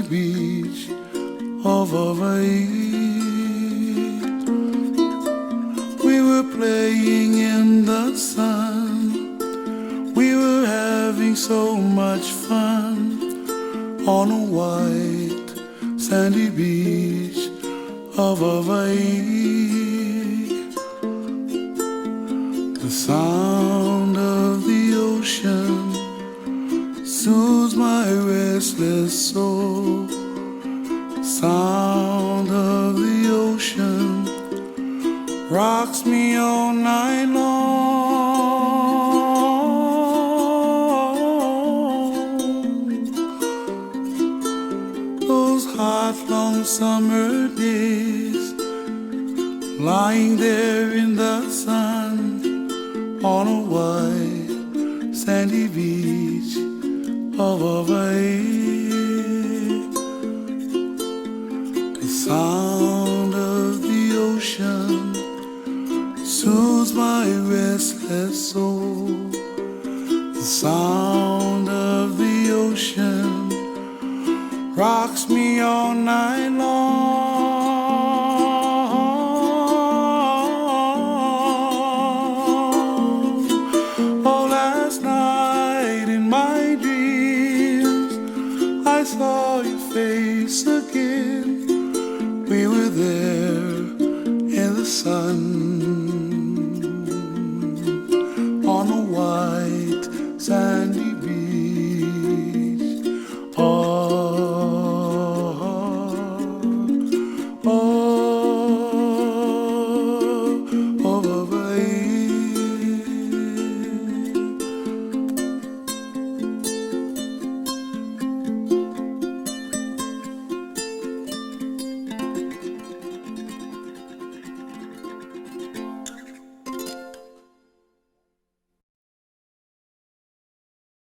beach of Hawaii. We were playing in the sun, we were having so much fun on a white sandy beach of Hawaii. The sound of the ocean soothes my restless soul. Sound of the ocean rocks me all night long. Those hot, long summer days, lying there in the sun on a white sandy beach of Hawaii. The sound of the ocean soothes my restless soul.